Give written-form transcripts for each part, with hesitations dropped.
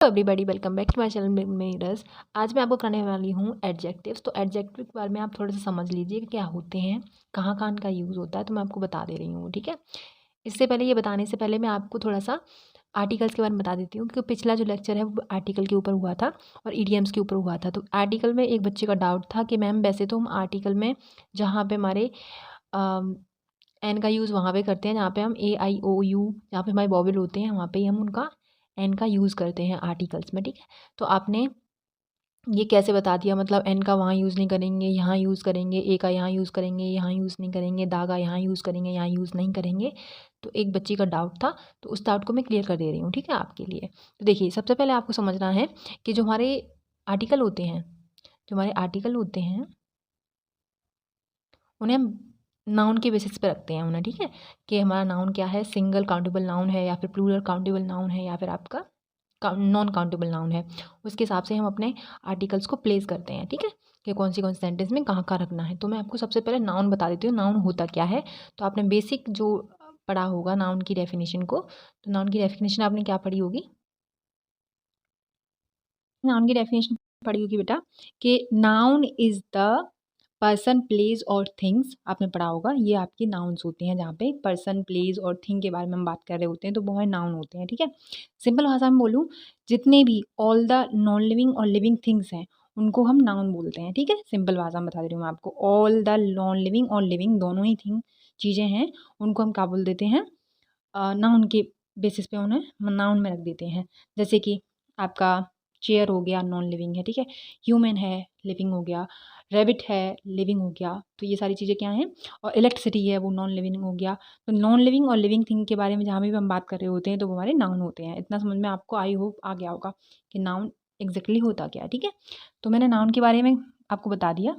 Everybody welcome back to my channel मेरस। आज मैं आपको कराने वाली हूँ एडजेक्टिव्स। तो एडजेक्टिव के बारे में आप थोड़ा सा समझ लीजिए कि क्या होते हैं, कहाँ कहाँ इनका यूज़ होता है। तो मैं आपको बता दे रही हूँ, ठीक है। इससे पहले ये बताने से पहले मैं आपको थोड़ा सा आर्टिकल्स के बारे में बता देती हूँ, क्योंकि पिछला जो लेक्चर है वो आर्टिकल के ऊपर हुआ था और ईडियम्स के ऊपर हुआ था। तो आर्टिकल में एक बच्चे का डाउट था कि मैम वैसे तो हम आर्टिकल में जहाँ पे हमारे एन का यूज़ वहाँ पे करते हैं जहाँ पे हम ए आई ओ यू, जहाँ पे हमारे वॉवेल होते हैं वहाँ पे ही हम उनका एन का यूज़ करते हैं आर्टिकल्स में, ठीक है। तो आपने ये कैसे बता दिया, मतलब एन का वहाँ यूज़ नहीं करेंगे, यहाँ यूज़ करेंगे, ए का यहाँ यूज़ करेंगे, यहाँ यूज़ नहीं करेंगे, दा का यहाँ यूज़ करेंगे, यहाँ यूज़ नहीं करेंगे। तो एक बच्ची का डाउट था, तो उस डाउट को मैं क्लियर कर दे रही हूँ, ठीक है, आपके लिए। तो देखिए, सबसे पहले आपको समझना है कि जो हमारे आर्टिकल होते हैं, उन्हें हम नाउन के बेसिस पे रखते हैं उन्हें, ठीक है। कि हमारा नाउन क्या है, सिंगल काउंटेबल नाउन है या फिर प्लूरल काउंटेबल नाउन है या फिर आपका नॉन काउंटेबल नाउन है। उसके हिसाब से हम अपने आर्टिकल्स को प्लेस करते हैं, ठीक है, कि कौन सी सेंटेंस में कहाँ कहाँ रखना है। तो मैं आपको सबसे पहले नाउन बता देती हूँ, नाउन होता क्या है। तो आपने बेसिक जो पढ़ा होगा नाउन की डेफिनेशन को, तो नाउन की डेफिनेशन आपने क्या पढ़ी होगी, नाउन की डेफिनेशन पढ़ी होगी बेटा कि noun is the person, place और थिंग्स। आपने पढ़ा होगा, ये आपके नाउन्स होते हैं जहाँ पे पर्सन, प्लेस और थिंग के बारे में हम बात कर रहे होते हैं, तो वो हमारे नाउन होते हैं, ठीक है। सिंपल भाषा में बोलूँ, जितने भी ऑल द नॉन लिविंग और लिविंग थिंग्स हैं उनको हम नाउन बोलते हैं, ठीक है। सिंपल भाषा में बता दे रही हूँ मैं आपको, ऑल द नॉन लिविंग और लिविंग दोनों ही चीज़ें हैं, उनको हम क्या बोल देते हैं, नाउन के बेसिस पे उन्हें नाउन में रख देते हैं। जैसे कि आपका चेयर हो गया, नॉन लिविंग है, ठीक है। ह्यूमन है, लिविंग हो गया। रैबिट है, लिविंग हो गया। तो ये सारी चीज़ें क्या हैं, और इलेक्ट्रिसिटी है, वो नॉन लिविंग हो गया। तो नॉन लिविंग और लिविंग थिंग के बारे में जहाँ भी हम बात कर रहे होते हैं तो वो हमारे नाउन होते हैं। इतना समझ में आपको आई होप आ गया होगा कि नाउन एग्जैक्टली होता क्या है, ठीक है। तो मैंने नाउन के बारे में आपको बता दिया।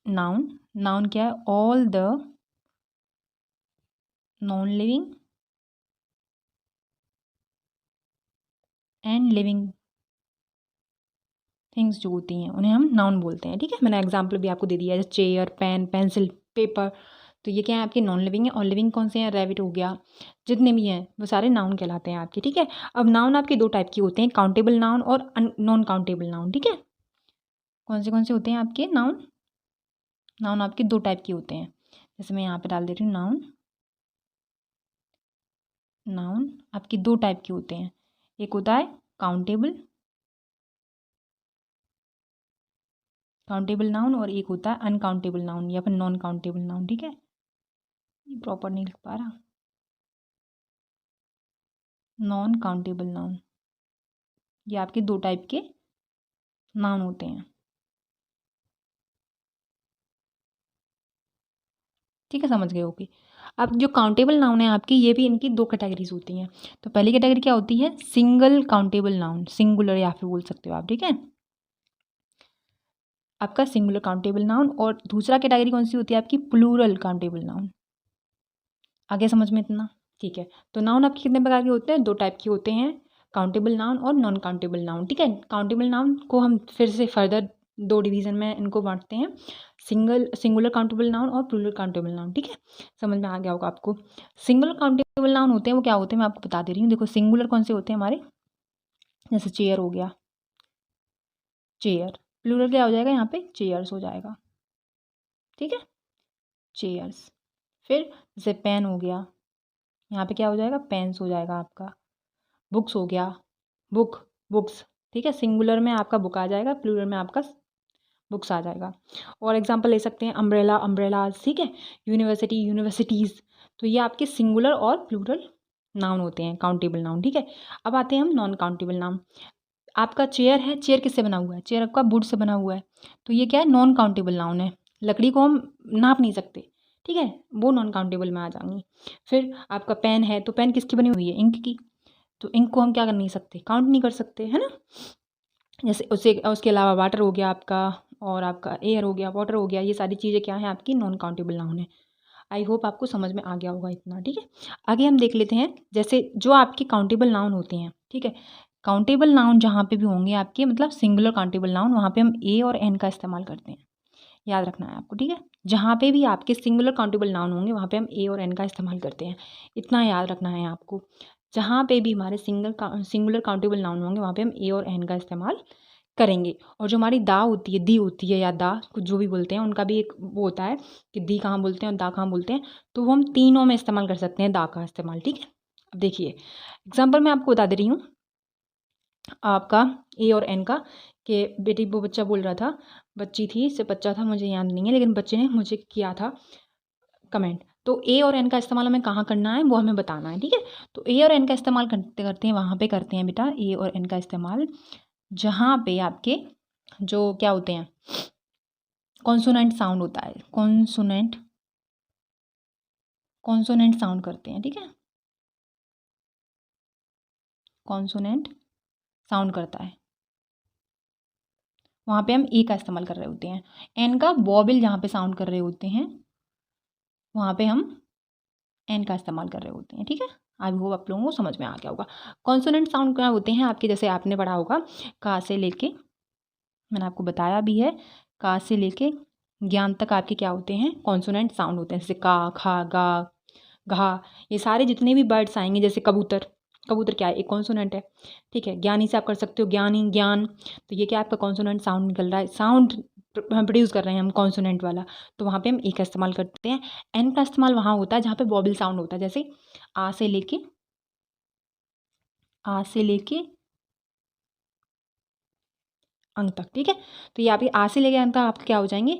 नाउन नाउन क्या है, all the non living and living things जो होती हैं उन्हें हम नाउन बोलते हैं, ठीक है। मैंने एग्जाम्पल भी आपको दे दिया है, चेयर, पेन, पेंसिल, पेपर। तो ये क्या है, आपके नॉन लिविंग है। और लिविंग कौन से हैं, रैबिट हो गया, जितने भी हैं वो सारे नाउन कहलाते हैं आपके, ठीक है। अब नाउन आपके दो टाइप के होते हैं, काउंटेबल नाउन और नॉन काउंटेबल नाउन, ठीक है। कौन से होते हैं आपके नाउन, नाउन आपके दो टाइप के होते हैं। जैसे मैं यहाँ पे डाल दे रही हूँ नाउन, नाउन आपके दो टाइप के होते हैं। एक होता है काउंटेबल काउंटेबल नाउन और एक होता है अनकाउंटेबल नाउन या फिर नॉन काउंटेबल नाउन, ठीक है। प्रॉपर नहीं लिख पा रहा, नॉन काउंटेबल नाउन, ये आपके दो टाइप के नाउन होते हैं, ठीक है, समझ गए होगे। अब जो काउंटेबल नाउन है आपकी, ये भी इनकी दो कैटेगरीज होती हैं। तो पहली कैटेगरी क्या होती है, सिंगल काउंटेबल नाउन, सिंगुलर या फिर बोल सकते हो आप, ठीक है, आपका सिंगुलर काउंटेबल नाउन। और दूसरा कैटेगरी कौन सी होती है आपकी, प्लूरल काउंटेबल नाउन। आगे समझ में इतना, ठीक है। तो नाउन आपके कितने प्रकार के होते हैं, दो टाइप के होते हैं, काउंटेबल नाउन और नॉन काउंटेबल नाउन, ठीक है। काउंटेबल नाउन को हम फिर से फर्दर दो डिवीज़न में इनको बांटते हैं, सिंगुलर काउंटेबल नाउन और प्लूरल काउंटेबल नाउन, ठीक है। समझ में आ गया होगा आपको। सिंगुलर काउंटेबल नाउन होते हैं वो क्या होते हैं, मैं आपको बता दे रही हूँ। देखो, सिंगुलर कौन से होते हैं हमारे, जैसे चेयर हो गया, चेयर। प्लूरल क्या हो जाएगा यहाँ पे, चेयर्स हो जाएगा, ठीक है, चेयर्स। फिर जैसे पेन हो गया, यहाँ पे क्या हो जाएगा, पेन्स हो जाएगा आपका। बुक्स हो गया, बुक्स, ठीक है। सिंगुलर में आपका बुक आ जाएगा, प्लूरल में आपका बुक्स आ जाएगा। और एग्जांपल ले सकते हैं, अम्ब्रेला, अम्ब्रेलाज, ठीक है। University, universities. तो ये आपके सिंगुलर और प्लूरल नाउन होते हैं, काउंटेबल नाउन, ठीक है। अब आते हैं हम नॉन काउंटेबल नाउन। आपका चेयर है, चेयर किससे बना हुआ है, चेयर आपका वुड से बना हुआ है। तो ये क्या है, नॉन काउंटेबल नाउन है, लकड़ी को हम नाप नहीं सकते, ठीक है, वो नॉन काउंटेबल में आ जाएंगी। फिर आपका पेन है, तो पेन किसकी बनी हुई है, इंक की। तो इंक को हम क्या कर नहीं सकते, काउंट नहीं कर सकते, है ना। जैसे उसे उसके अलावा वाटर हो गया आपका, और आपका एयर हो गया, वाटर हो गया, ये सारी चीज़ें क्या है आपकी, नॉन काउंटेबल नाउन है। आई होप आपको समझ में आ गया होगा इतना, ठीक है। आगे हम देख लेते हैं, जैसे जो आपके काउंटेबल नाउन होते हैं, ठीक है। काउंटेबल नाउन जहाँ पे भी होंगे आपके, मतलब सिंगुलर काउंटेबल नाउन, वहाँ पे हम ए और एन का इस्तेमाल करते हैं, याद रखना है आपको, ठीक है। जहाँ पे भी आपके सिंगुलर काउंटेबल नाउन होंगे वहाँ पे हम ए और एन का इस्तेमाल करते हैं, इतना याद रखना है आपको। जहाँ पे भी हमारे सिंगुलर काउंटेबल नाउन होंगे वहाँ पे हम ए और एन का इस्तेमाल करेंगे। और जो हमारी दा होती है, दी होती है या दा, कुछ जो भी बोलते हैं, उनका भी एक वो होता है कि दी कहाँ बोलते हैं और दा कहाँ बोलते हैं, तो वो हम तीनों में इस्तेमाल कर सकते हैं दा का इस्तेमाल। ठीक है, अब देखिए एग्जाम्पल मैं आपको बता दे रही हूँ आपका ए और एन का, कि बेटी वो बच्चा बोल रहा था, बच्ची थी से बच्चा था मुझे याद नहीं है, लेकिन बच्चे ने मुझे किया था कमेंट। तो ए और एन का इस्तेमाल हमें कहाँ करना है वो हमें बताना है। ठीक है, तो ए और एन का इस्तेमाल करते करते हैं वहाँ पे करते हैं बेटा ए और एन का इस्तेमाल जहाँ पे आपके जो क्या होते हैं कॉन्सोनेंट साउंड होता है, कॉन्सोनेंट साउंड करते हैं। ठीक है, कॉन्सोनेंट साउंड करता है वहाँ पे हम ए का इस्तेमाल कर रहे होते हैं। एन का वॉबिल जहाँ पे साउंड कर रहे होते हैं वहाँ पे हम एन का इस्तेमाल कर रहे होते हैं। ठीक है, आई होप आप लोगों को समझ में आ गया होगा। कॉन्सोनेंट साउंड क्या होते हैं आपके, जैसे आपने पढ़ा होगा का से लेके, मैंने आपको बताया भी है, का से लेके ज्ञान तक आपके क्या होते हैं कॉन्सोनेंट साउंड होते हैं, जैसे का, खा, गा, घा, ये सारे जितने भी वर्ड्स आएंगे, जैसे कबूतर, कबूतर क्या है, एक कॉन्सोनेंट है। ठीक है, ज्ञानी से आप कर सकते हो ज्ञानी, ज्ञान, तो ये क्या आपका कॉन्सोनेंट साउंड निकल रहा है, साउंड प्रोड्यूस कर रहे हैं हम कॉन्सोनेंट वाला, तो वहाँ पे हम ए का इस्तेमाल करते हैं। एन का इस्तेमाल वहाँ होता है जहाँ पे वॉबल साउंड होता है, जैसे आ से लेके अंक तक। ठीक है, तो ये आपके आ से लेके अंक तक आपके क्या हो जाएंगे,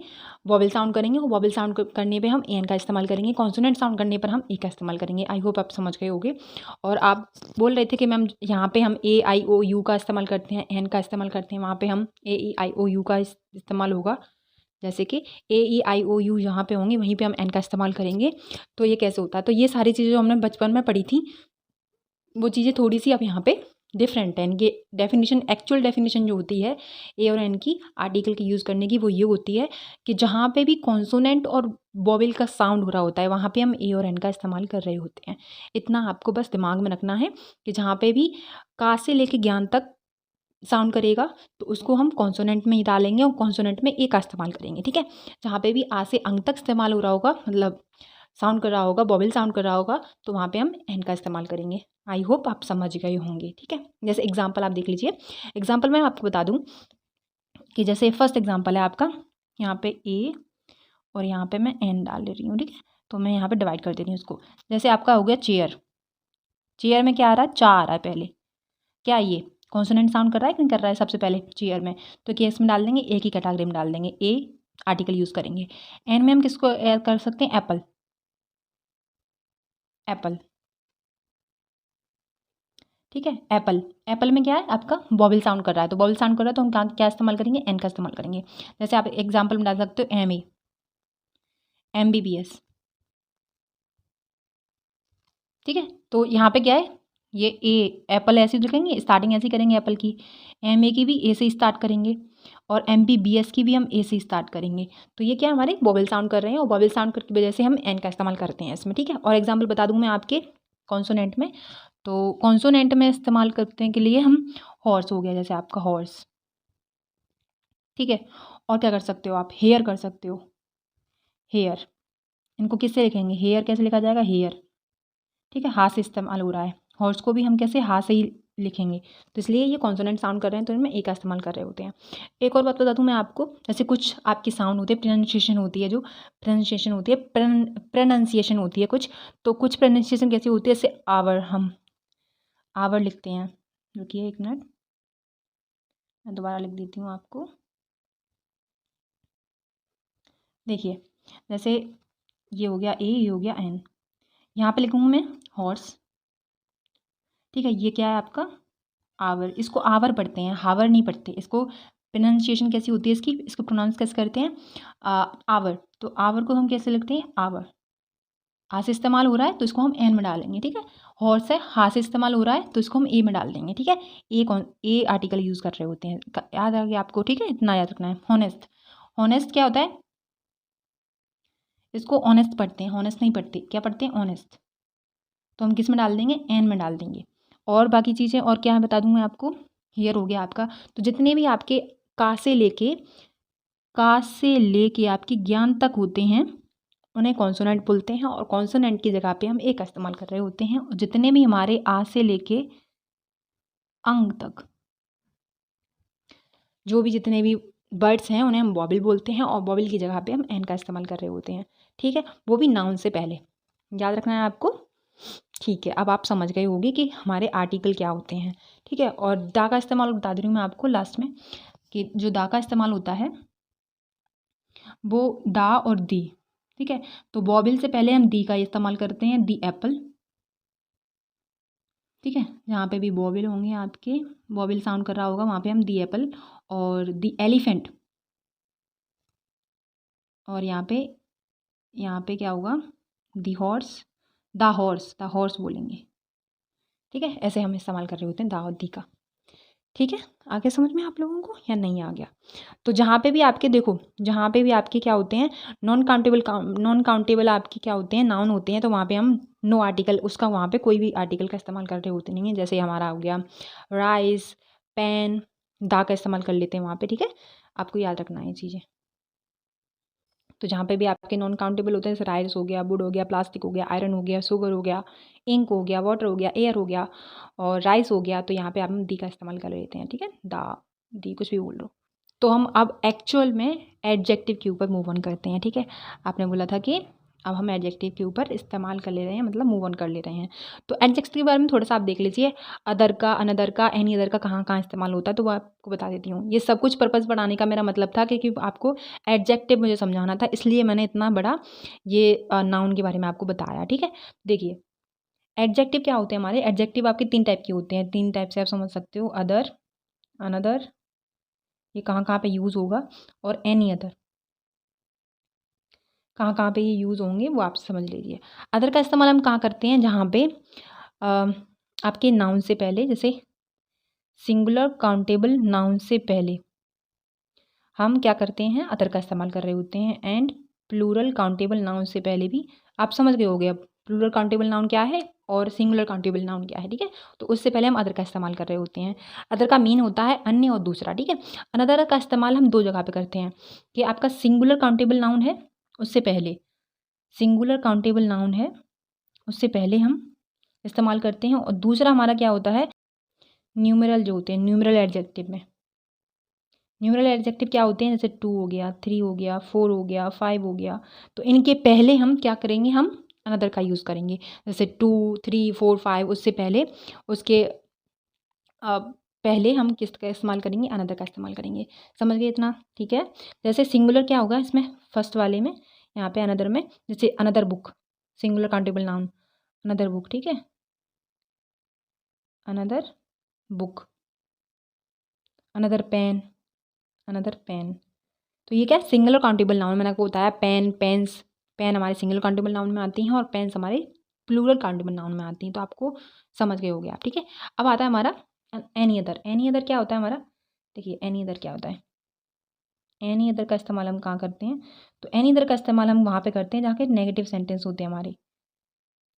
वॉबल साउंड करेंगे, और वॉबल साउंड करने पे हम एन का इस्तेमाल करेंगे, कॉन्सोनेंट साउंड करने पर हम ए का इस्तेमाल करेंगे। आई होप आप समझ गए होंगे। और आप बोल रहे थे कि मैम यहाँ पे हम ए आई ओ यू का इस्तेमाल करते हैं, एन का इस्तेमाल करते हैं, वहाँ पे हम ए ई आई ओ यू का इस्तेमाल होगा, जैसे कि ए ई आई ओ यू यहाँ पे होंगे वहीं पे हम एन का इस्तेमाल करेंगे। तो ये कैसे होता है, तो ये सारी चीज़ें जो हमने बचपन में पढ़ी थी वो चीज़ें थोड़ी सी अब यहाँ पे डिफरेंट है। इनकी डेफिनेशन, एक्चुअल डेफिनेशन जो होती है ए और एन की आर्टिकल की यूज़ करने की, वो ये होती है कि जहाँ पे भी कॉन्सोनेंट और वॉवेल का साउंड हो रहा होता है वहाँ पे हम ए और एन का इस्तेमाल कर रहे होते हैं। इतना आपको बस दिमाग में रखना है कि जहाँ पे भी का से लेके ज्ञान तक साउंड करेगा तो उसको हम कॉन्सोनेंट में ही डालेंगे और कॉन्सोनेंट में ए का इस्तेमाल करेंगे। ठीक है, जहाँ पे भी आ से अंक तक इस्तेमाल हो रहा होगा, मतलब साउंड कर रहा होगा, वॉवेल साउंड कर रहा होगा, तो वहाँ पे हम एन का इस्तेमाल करेंगे। आई होप आप समझ गए होंगे। ठीक है, जैसे एग्जाम्पल आप देख लीजिए, एग्जाम्पल मैं आपको बता दूँ कि जैसे फर्स्ट एग्जाम्पल है आपका, यहाँ पे ए और यहाँ पे मैं एन डाल दे रही हूँ। ठीक है, तो मैं यहाँ पे डिवाइड कर दे रही हूँ इसको। जैसे आपका हो गया चेयर, चेयर में क्या आ रहा है, चा आ रहा है पहले, क्या ये कॉन्सोनेंट साउंड कर रहा है कि नहीं कर रहा है, सबसे पहले चेयर में, तो केस में डाल देंगे, एक ही कैटेगरी में डाल देंगे, ए आर्टिकल यूज़ करेंगे। एन में हम किसको ऐड कर सकते हैं, एप्पल, एप्पल। ठीक है, एप्पल, एप्पल में क्या है आपका वॉवल साउंड कर रहा है, तो वॉवल साउंड कर रहा है तो हम क्या इस्तेमाल करेंगे, एन का इस्तेमाल करेंगे। जैसे आप एग्जाम्पल में डाल सकते हो एम ए, MBBS। ठीक है, तो यहाँ पे क्या है, ये ए, एप्पल ऐसे लिखेंगे, स्टार्टिंग ऐसी करेंगे एप्पल की, MA की भी ए से स्टार्ट करेंगे और MBBS की भी हम ए से स्टार्ट करेंगे। तो ये क्या हमारे वॉवल साउंड कर रहे हैं और वॉवल साउंड की वजह से हम एन का इस्तेमाल करते हैं इसमें। ठीक है, और एग्जाम्पल बता दूँ मैं आपके कॉन्सोनेंट में, तो कॉन्सोनेंट में इस्तेमाल करने के लिए हम हॉर्स हो गया, जैसे आपका हॉर्स। ठीक है, और क्या कर सकते हो आप, हेयर कर सकते हो, हेयर, इनको किससे लिखेंगे, हेयर कैसे लिखा जाएगा, हेयर। ठीक है, हाथ से इस्तेमाल हो रहा है, हॉर्स को भी हम कैसे हाथ से ही लिखेंगे, तो इसलिए ये कॉन्सोनेंट साउंड कर रहे हैं तो इनमें ए का इस्तेमाल कर रहे होते हैं। एक और बात बता दूं मैं आपको, जैसे कुछ आपकी साउंड होती है, प्रोनाउंसिएशन होती है, जो प्रोनाउंसिएशन होती है, प्रोनाउंसिएशन होती है कुछ, तो कुछ प्रोनाउंसिएशन कैसी होती है, जैसे आवर, हम आवर लिखते हैं, रुकिए एक मिनट मैं दोबारा लिख देती हूँ आपको। देखिए जैसे ये हो गया ए, ये हो गया एन, यहाँ पे लिखूँगी मैं हॉर्स। ठीक है, ये क्या है आपका आवर, इसको आवर पढ़ते हैं, हावर नहीं पढ़ते। इसको प्रोनाउंसिएशन कैसी होती है इसकी, इसको प्रोनाउंस कैसे करते हैं, आवर, तो आवर को हम कैसे लिखते हैं, आवर। आ से इस्तेमाल हो रहा है तो इसको हम एन में डालेंगे। ठीक है, हॉर्स है, हा से इस्तेमाल हो रहा है तो इसको हम ए में डाल देंगे। ठीक है, ए आर्टिकल यूज़ कर रहे होते हैं, याद आ गया आपको। ठीक है, इतना याद रखना है। हॉनेस्ट, हॉनेस्ट क्या होता है, इसको ऑनेस्ट पढ़ते हैं, हॉनेस्ट नहीं पढ़ते, क्या पढ़ते हैं, ऑनेस्ट, तो हम किस में डाल देंगे, एन में डाल देंगे। और बाकी चीज़ें और क्या है बता दूँ मैं आपको, हेयर हो गया आपका। तो जितने भी आपके का से लेके आपके ज्ञान तक होते हैं उन्हें कॉन्सोनेंट बोलते हैं और कॉन्सोनेंट की जगह पे हम ए का इस्तेमाल कर रहे होते हैं। और जितने भी हमारे आ से लेके अंग तक जो भी जितने भी वर्ड्स हैं उन्हें हम वॉवल बोलते हैं और वॉवल की जगह पे हम एन का इस्तेमाल कर रहे होते हैं। ठीक है, वो भी नाउन से पहले, याद रखना है आपको। ठीक है, अब आप समझ गए होंगे कि हमारे आर्टिकल क्या होते हैं। ठीक है, और दा का इस्तेमाल बता दे रही हूँ मैं आपको लास्ट में, कि जो दा का इस्तेमाल होता है वो दा और दी। ठीक है, तो वॉवल से पहले हम दी का इस्तेमाल करते हैं, दी एप्पल। ठीक है, जहाँ पे भी वॉवल होंगे आपके, वॉवल साउंड कर रहा होगा वहाँ पे हम दी एप्पल और दी एलिफेंट। और यहाँ पे क्या होगा, दी हॉर्स, द हॉर्स बोलेंगे। ठीक है, ऐसे हम इस्तेमाल कर रहे होते हैं दा और दी का। ठीक है, आगे समझ में आप लोगों को या नहीं आ गया? तो जहाँ पे भी आपके देखो, जहाँ पे भी आपके क्या होते हैं, नॉन काउंटेबल आपके क्या होते हैं, नाउन होते हैं, तो वहाँ पे हम नो आर्टिकल, उसका वहाँ पे कोई भी आर्टिकल का इस्तेमाल कर रहे होते नहीं हैं। जैसे हमारा हो गया राइस, पेन, दा का इस्तेमाल कर लेते हैं वहाँ पे। ठीक है, आपको याद रखना है ये चीज़ें। तो जहाँ पे भी आपके नॉन काउंटेबल होते हैं, जैसे राइस हो गया, वुड हो गया, प्लास्टिक हो गया, आयरन हो गया, शुगर हो गया, इंक हो गया, वाटर हो गया, एयर हो गया और राइस हो गया, तो यहाँ पे आप हम दी का इस्तेमाल कर लेते हैं। ठीक है, दा, दी, कुछ भी बोल लो। तो हम अब एक्चुअल में एडजेक्टिव के ऊपर मूव ऑन करते हैं। ठीक है, आपने बोला था कि अब हम एडजेक्टिव के ऊपर इस्तेमाल कर ले रहे हैं, मतलब मूव ऑन कर ले रहे हैं। तो एडजेक्टिव के बारे में थोड़ा सा आप देख लीजिए, अदर का, अनदर का, एनी अदर का कहाँ कहाँ इस्तेमाल होता है, तो वो आपको बता देती हूँ। ये सब कुछ पर्पज़ बढ़ाने का मेरा मतलब था, क्योंकि आपको एडजेक्टिव मुझे समझाना था, इसलिए मैंने इतना बड़ा ये नाउन के बारे में आपको बताया। ठीक है, देखिए एडजेक्टिव क्या होते हैं हमारे, एडजेक्टिव आपके 3 टाइप के होते हैं, 3 टाइप से आप समझ सकते हो, अदर, अनदर, ये कहाँ कहाँ पे यूज़ होगा, और एनी अदर, कहाँ कहाँ पे ये यूज़ होंगे वो आप समझ लीजिए। अदर का इस्तेमाल हम कहाँ करते हैं, जहाँ पे आपके नाउन से पहले, जैसे सिंगुलर काउंटेबल नाउन से पहले हम क्या करते हैं, अदर का इस्तेमाल कर रहे होते हैं। एंड प्लूरल काउंटेबल नाउन से पहले भी आप समझ गए होगे अब प्लूरल काउंटेबल नाउन क्या है और सिंगुलर काउंटेबल नाउन क्या है। ठीक है, तो उससे पहले हम अदर का इस्तेमाल कर रहे होते हैं। अदर का मीन होता है अन्य और दूसरा। ठीक है, अनदर का इस्तेमाल हम 2 जगह पे करते हैं, कि आपका सिंगुलर काउंटेबल नाउन है उससे पहले, सिंगुलर काउंटेबल नाउन है उससे पहले हम इस्तेमाल करते हैं। और दूसरा हमारा क्या होता है, न्यूमेरल जो होते हैं, न्यूमेरल एडजेक्टिव में, न्यूमेरल एडजेक्टिव क्या होते हैं, जैसे 2 हो गया, 3 हो गया, 4 हो गया, 5 हो गया, तो इनके पहले हम क्या करेंगे, हम अनदर का यूज़ करेंगे। जैसे 2, 3, 4, 5, उससे पहले, उसके पहले हम किसका इस्तेमाल करेंगे, अनदर का इस्तेमाल करेंगे। समझ गए इतना? ठीक है, जैसे सिंगुलर क्या होगा इसमें, फर्स्ट वाले में, यहाँ पे अनदर में, जैसे another book, singular countable noun, another book. ठीक है, another book, another pen, another pen, तो ये क्या है, सिंगल काउंटेबल नाउन। मैंने आपको बताया पेन, पेन्स, पेन हमारे सिंगल काउंटेबल नाउन में आती हैं और पेन्स हमारे प्लूरल काउंटेबल नाउन में आती हैं, तो आपको समझ गए होगे आप। ठीक है, अब आता है हमारा एनी अदर। एनी अदर क्या होता है हमारा, देखिए एनी अदर क्या होता है, एनी अदर का इस्तेमाल हम कहाँ करते हैं, तो एनी अदर का इस्तेमाल हम वहाँ पे करते हैं जहाँ के नेगेटिव सेंटेंस होते हैं, हमारे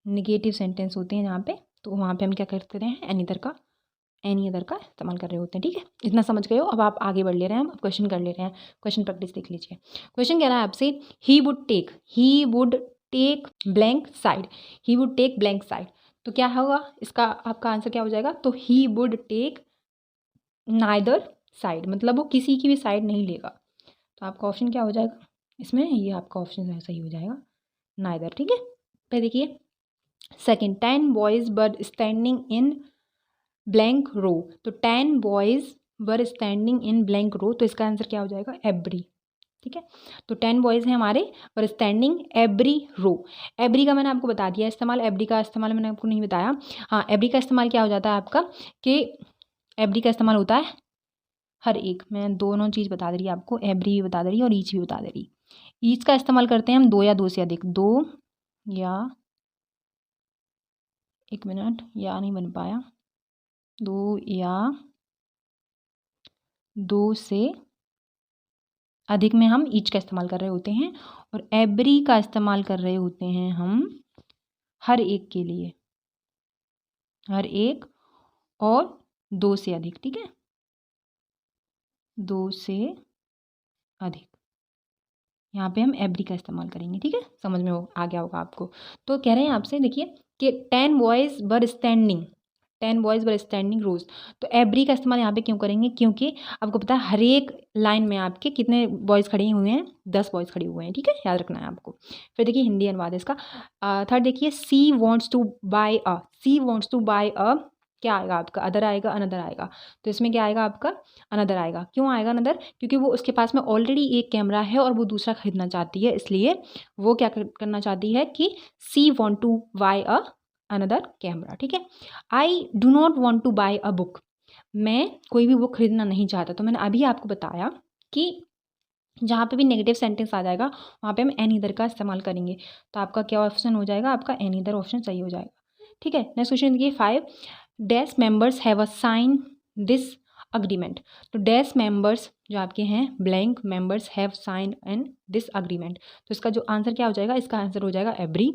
निगेटिव सेंटेंस होते हैं जहाँ पे, तो वहाँ पे हम क्या करते हैं, एनी अदर का इस्तेमाल कर रहे होते हैं। ठीक है, इतना समझ गए हो? अब आप आगे बढ़ ले रहे हैं, हम क्वेश्चन कर ले रहे हैं, क्वेश्चन प्रैक्टिस देख लीजिए। क्वेश्चन कह रहा है आपसे, he would take blank side, he would take blank side, तो क्या होगा इसका, आपका आंसर क्या हो जाएगा, तो he would take neither side, मतलब वो किसी की भी साइड नहीं लेगा, तो आपका ऑप्शन क्या हो जाएगा इसमें, ये आपका ऑप्शन सही हो जाएगा, नाइदर। ठीक है, फिर देखिए second, 10 boys were standing in blank row, तो 10 boys were standing in blank row, तो इसका आंसर क्या हो जाएगा, एवरी। ठीक है, तो 10 बॉयज़ हैं हमारे और स्टैंडिंग एवरी रो। एवरी का मैंने आपको बता दिया इस्तेमाल, एवरी का इस्तेमाल मैंने आपको नहीं बताया। हाँ, एवरी का इस्तेमाल क्या हो जाता है आपका, कि एवरी का इस्तेमाल होता है हर एक, मैं दोनों चीज़ बता दे रही आपको, एवरी भी बता दे रही और ईच भी बता दे रही। ईच का इस्तेमाल करते हैं हम 2 या 2 से अधिक, 2 या, एक मिनट, या नहीं बन पाया, 2 या 2 से अधिक में हम ईच का इस्तेमाल कर रहे होते हैं, और एवरी का इस्तेमाल कर रहे होते हैं हम हर एक के लिए, हर एक और 2 से अधिक। ठीक है, 2 से अधिक, यहाँ पे हम एवरी का इस्तेमाल करेंगे, ठीक है, समझ में आ गया होगा आपको। तो कह रहे हैं आपसे, देखिए कि 10 boys were standing, 10 boys were standing rows. तो एवरी का इस्तेमाल यहाँ पे क्यों करेंगे, क्योंकि आपको पता है हर एक लाइन में आपके कितने बॉयज़ खड़े हुए हैं, 10 बॉयज़ खड़े हुए हैं, ठीक है, याद रखना है आपको। फिर देखिए हिंदी अनुवाद है इसका। थर्ड देखिए, she wants to buy a, she wants to buy a, क्या आएगा आपका, अदर आएगा, अनदर आएगा। तो इसमें क्या आएगा आपका, अनदर आएगा। क्यों आएगा अनदर, क्योंकि वो उसके पास में ऑलरेडी एक कैमरा है और वो दूसरा खरीदना चाहती है, इसलिए वो क्या करना चाहती है कि she want to buy a another camera, ठीक है। I do not want to buy a book, मैं कोई भी बुक खरीदना नहीं चाहता। तो मैंने अभी आपको बताया कि जहाँ पे भी नेगेटिव सेंटेंस आ जाएगा वहाँ पे हम एनी इधर का इस्तेमाल करेंगे। तो आपका क्या ऑप्शन हो जाएगा, आपका एनी इधर ऑप्शन सही हो जाएगा, ठीक है। नेक्स्ट क्वेश्चन देखिए 5, dash members have a sign this agreement. तो डैश मेंबर्स जो आपके हैं, blank members have sign and this agreement. तो इसका जो आंसर क्या हो जाएगा, इसका आंसर हो जाएगा एवरी।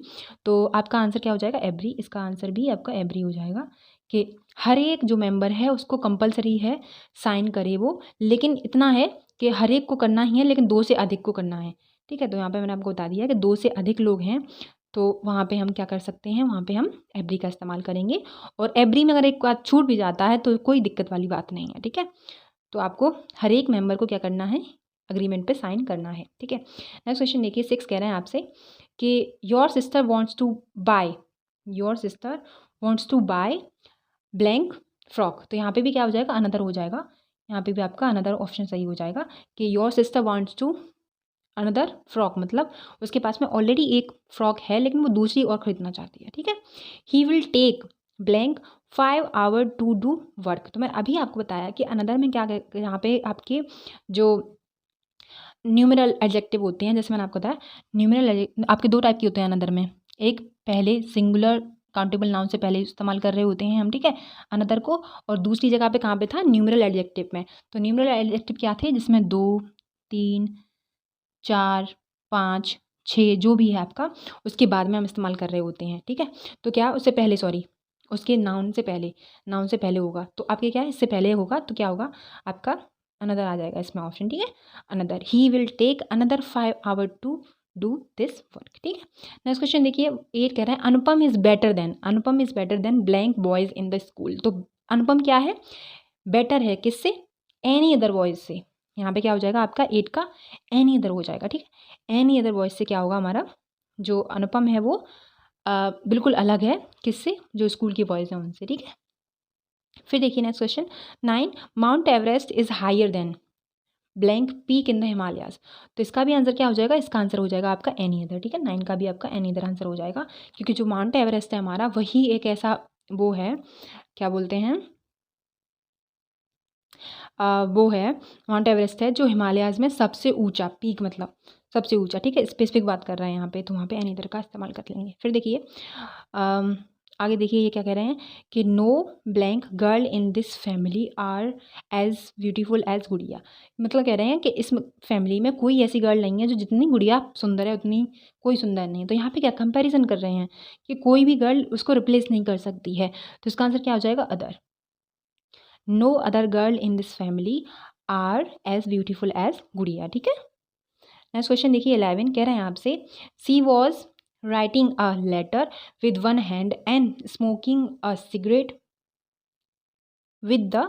तो आपका आंसर क्या हो जाएगा, एवरी। इसका आंसर भी आपका एवरी हो जाएगा कि हर एक जो मेंबर है उसको कंपलसरी है साइन करे वो, लेकिन इतना है कि हर एक को करना ही है, लेकिन 2 से अधिक को करना है, ठीक है। तो यहाँ पे मैंने आपको बता दिया कि 2 से अधिक लोग हैं तो वहाँ पे हम क्या कर सकते हैं, वहाँ पे हम एवरी का इस्तेमाल करेंगे। और एवरी में अगर एक बात छूट भी जाता है तो कोई दिक्कत वाली बात नहीं है, ठीक है। तो आपको हर एक मेंबर को क्या करना है, अग्रीमेंट पे साइन करना है, ठीक है। नेक्स्ट क्वेश्चन देखिए 6 कह रहे हैं आपसे कि your sister wants to buy, your sister wants to buy blank frock. तो यहाँ पे भी क्या हो जाएगा, अनदर हो जाएगा। यहाँ पे भी आपका अनदर ऑप्शन सही हो जाएगा कि your sister wants to another frock, मतलब उसके पास में ऑलरेडी एक फ्रॉक है लेकिन वो दूसरी और ख़रीदना चाहती है, ठीक है। He will take blank 5 hour to do work. तो मैं अभी आपको बताया कि अनदर में क्या, यहाँ पे आपके जो न्यूमरल एडजेक्टिव होते हैं, जैसे मैंने आपको बताया न्यूमरल आपके 2 टाइप के होते हैं अनदर में। एक पहले सिंगुलर काउंटेबल नाउन से पहले इस्तेमाल कर रहे होते हैं हम, ठीक है, अनदर को। और दूसरी जगह पे कहाँ पे था, न्यूमरल एडजेक्टिव में। तो न्यूमरल एडजेक्टिव क्या थे, जिसमें 2, 3, 4, 5, 6 जो भी है आपका, उसके बाद में हम इस्तेमाल कर रहे होते हैं, ठीक है। तो क्या उससे पहले, सॉरी, उसके नाउन से पहले, नाउन से पहले होगा तो आपके क्या है, इससे पहले होगा तो क्या होगा आपका अनदर आ जाएगा इसमें ऑप्शन, ठीक है। Another, he will take another 5 hour to do this work, ठीक है। नेक्स्ट क्वेश्चन देखिए 8 कह रहे हैं Anupam is better than, Anupam is better than blank boys in the school. तो अनुपम क्या है, बेटर है किससे, एनी अदर बॉयज़ से। यहाँ पे क्या हो जाएगा आपका 8 का एनी अदर हो जाएगा, ठीक है। एनी अदर बॉयज़ से क्या होगा हमारा, जो अनुपम है वो बिल्कुल अलग है किससे, जो स्कूल के बॉयज़ हैं उनसे, ठीक है। फिर देखिए next question 9, Mount Everest is higher than blank peak in the Himalayas. तो इसका भी आंसर क्या हो जाएगा, इसका आंसर हो जाएगा आपका एनी अदर, ठीक है। 9 का भी आपका एनी अदर आंसर हो जाएगा, क्योंकि जो माउंट एवरेस्ट है हमारा वही एक ऐसा वो है, क्या बोलते हैं, वो है माउंट एवरेस्ट है जो हिमालयाज़ में सबसे ऊंचा, पीक मतलब सबसे ऊंचा, ठीक है। स्पेसिफिक बात कर रहे हैं यहाँ पे, तो वहाँ पे एनी इधर का इस्तेमाल कर लेंगे। फिर देखिए आगे देखिए ये क्या कह रहे हैं कि no blank girl in this family are as beautiful as Gudiya. मतलब कह रहे हैं कि इस फैमिली में कोई ऐसी गर्ल नहीं है जो जितनी गुड़िया सुंदर है उतनी कोई सुंदर नहीं है। तो यहाँ पे क्या कंपैरिजन कर रहे हैं कि कोई भी गर्ल उसको रिप्लेस नहीं कर सकती है। तो इसका आंसर क्या हो जाएगा, other. No other girl in this family are as beautiful as Gudiya, ठीक है। नेक्स्ट क्वेश्चन देखिए 11 कह रहे हैं आपसे she was writing a letter with one hand and smoking a cigarette with the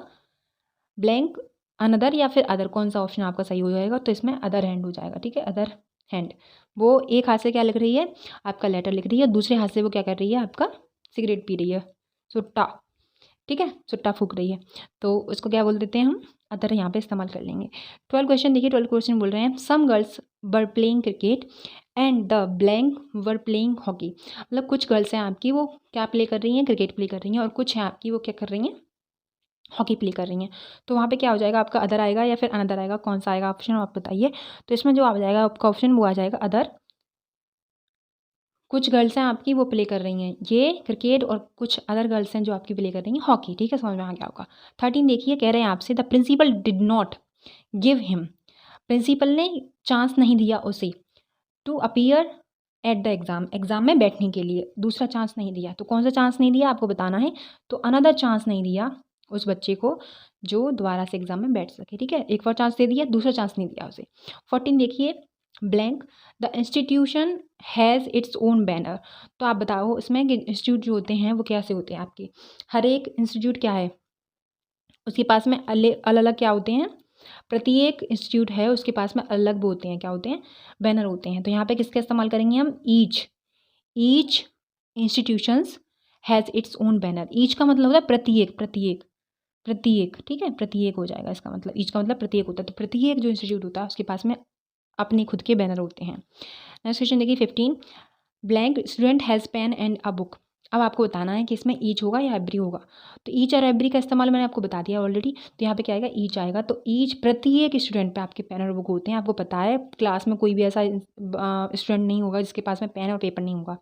blank another, या फिर अदर, कौन सा ऑप्शन आपका सही हो जाएगा। तो इसमें अदर हैंड हो जाएगा, ठीक है। अदर हैंड, वो एक हाथ से क्या लिख रही है, आपका लेटर लिख रही है, दूसरे हाथ से वो क्या कर रही है, आपका सिगरेट पी रही है, सुट्टा, ठीक है, सुट्टा फूक रही है। तो उसको क्या बोल देते हैं हम, अदर यहाँ पे इस्तेमाल कर लेंगे। 12 क्वेश्चन देखिए, 12 क्वेश्चन बोल रहे हैं some girls were playing cricket and the blank were playing hockey. मतलब कुछ गर्ल्स हैं आपकी वो क्या प्ले कर रही हैं, क्रिकेट प्ले कर रही हैं, और कुछ हैं आपकी वो क्या कर रही हैं, हॉकी प्ले कर रही हैं। तो वहाँ पे क्या हो जाएगा आपका, अदर आएगा या फिर अनदर आएगा, कौन सा आएगा ऑप्शन आप बताइए। तो इसमें जो आ जाएगा आपका ऑप्शन वो आ जाएगा अदर। कुछ गर्ल्स हैं आपकी वो प्ले कर रही हैं ये क्रिकेट, और कुछ अदर गर्ल्स हैं जो आपकी प्ले कर रही हैं हॉकी, ठीक है, समझ में आ गया होगा। 13 देखिए कह रहे हैं आपसे the principal did not give him, principal ने चांस नहीं दिया उसे to appear at the exam, exam में बैठने के लिए दूसरा चांस नहीं दिया। तो कौन सा चांस नहीं दिया आपको बताना है। तो अनदर चांस नहीं दिया उस बच्चे को जो दोबारा से एग्ज़ाम में बैठ सके, ठीक है। एक और चांस दे दिया, दूसरा चांस नहीं दिया उसे। 14 देखिए blank the institution has its own banner. तो आप बताओ इसमें कि इंस्टीट्यूट जो होते हैं वो कैसे होते हैं आपके, हर एक इंस्टीट्यूट क्या है उसके पास में अलग अलग क्या होते हैं, प्रत्येक इंस्टीट्यूट है उसके पास में अलग वो होते हैं, क्या होते हैं, बैनर होते हैं। तो यहाँ पे किसका इस्तेमाल करेंगे हम, each institutions has its own banner. Each का मतलब होता है प्रत्येक, प्रत्येक, प्रत्येक, ठीक है, प्रत्येक हो जाएगा इसका मतलब, ईच का मतलब प्रत्येक होता है। तो प्रत्येक जो इंस्टीट्यूट होता है उसके पास में अपने खुद के बैनर होते हैं। नेक्स्ट क्वेश्चन देखिए 15, blank student has pen and a book. अब आपको बताना है कि इसमें ईच होगा या एवरी होगा। तो ईच और एवरी का इस्तेमाल मैंने आपको बता दिया ऑलरेडी। तो यहाँ पे क्या आएगा, ईच आएगा। तो ईच प्रत्येक स्टूडेंट पे आपके पेन और बुक होते हैं। आपको पता है क्लास में कोई भी ऐसा स्टूडेंट नहीं होगा जिसके पास में पेन और पेपर नहीं होगा,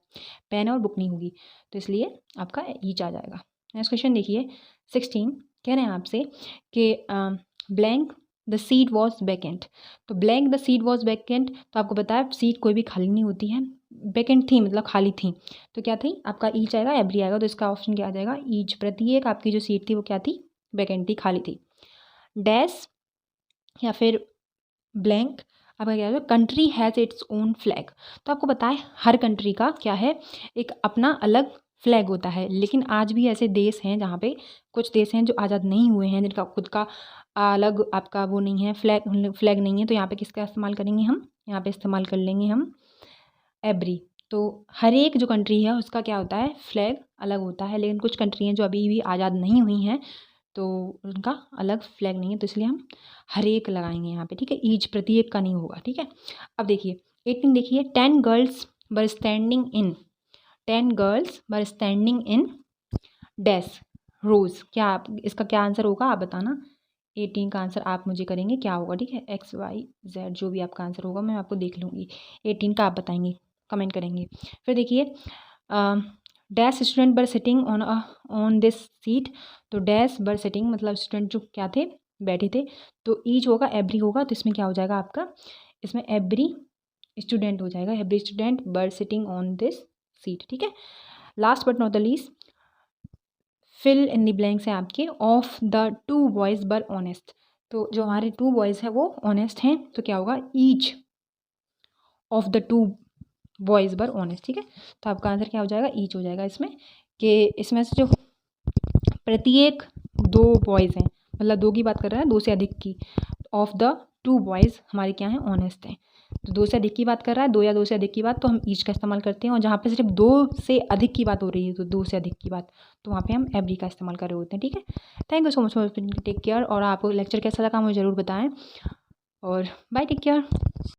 पेन और बुक नहीं होगी, तो इसलिए आपका ईच आ जाएगा। नेक्स्ट क्वेश्चन देखिए 16, कह रहे हैं आपसे कि blank the seat was vacant. तो blank the seat was vacant, तो आपको पता है सीट कोई भी खाली नहीं होती है, वैकेंट थी मतलब खाली थी। तो क्या थी, आपका ईच आएगा एवरी आएगा। तो इसका ऑप्शन क्या आ जाएगा, ईच, प्रत्येक आपकी जो सीट थी वो क्या थी, वैकेंट थी, खाली थी। डैश या फिर ब्लैंक आपका क्या है, country has its own flag. तो आपको पता है हर कंट्री का क्या है, एक अपना अलग फ्लैग होता है। लेकिन आज भी ऐसे देश हैं जहाँ पे, कुछ देश हैं जो आज़ाद नहीं हुए हैं, जिनका खुद का अलग आपका वो नहीं है, फ्लैग नहीं है। तो यहाँ पे किसका इस्तेमाल करेंगे हम, यहाँ पे इस्तेमाल कर लेंगे हम एवरी। तो हर एक जो कंट्री है उसका क्या होता है, फ्लैग अलग होता है। लेकिन कुछ कंट्री हैं जो अभी भी आज़ाद नहीं हुई हैं तो उनका अलग फ्लैग नहीं है, तो इसलिए हम हर एक लगाएंगे यहाँ पे, ठीक है, ईच प्रत्येक का नहीं होगा, ठीक है। अब देखिए 18 देखिए, 10 girls were standing in, 10 girls were standing in dash rows. क्या आप इसका क्या आंसर होगा आप बताना। 18 का आंसर आप मुझे करेंगे क्या होगा, ठीक है, XYZ जो भी आपका आंसर होगा मैं आपको देख लूँगी। 18 का आप बताएंगे, कमेंट करेंगे। फिर देखिए dash student were sitting on this seat. तो डैश बर सिटिंग मतलब स्टूडेंट जो क्या थे, बैठे थे। तो ईच होगा एवरी होगा, तो इसमें क्या हो जाएगा आपका, इसमें एवरी स्टूडेंट हो जाएगा, every student were sitting on this seat, ठीक है। Last but not the least, fill in the blanks हैं आपके, of the 2 boys were honest. तो जो हमारे 2 बॉयज़ हैं वो ऑनेस्ट हैं, तो क्या होगा, each of the 2 boys were honest, ठीक है। तो आपका आंसर क्या हो जाएगा, ईच हो जाएगा इसमें, कि इसमें से जो प्रत्येक 2 बॉयज़ हैं, मतलब 2 की बात कर रहे हैं, 2 से अधिक की, ऑफ द 2 बॉयज़ हमारे क्या हैं, ऑनेस्ट हैं। तो 2 से अधिक की बात कर रहा है, 2 या 2 से अधिक की बात, तो हम ईच का इस्तेमाल करते हैं। और जहाँ पे सिर्फ 2 से अधिक की बात हो रही है, तो 2 से अधिक की बात, तो वहाँ पे हम एवरी का इस्तेमाल कर रहे होते हैं, ठीक है। Thank you so much for take care. और आपको लेक्चर कैसा लगा मुझे ज़रूर बताएं, और बाय, टेक केयर।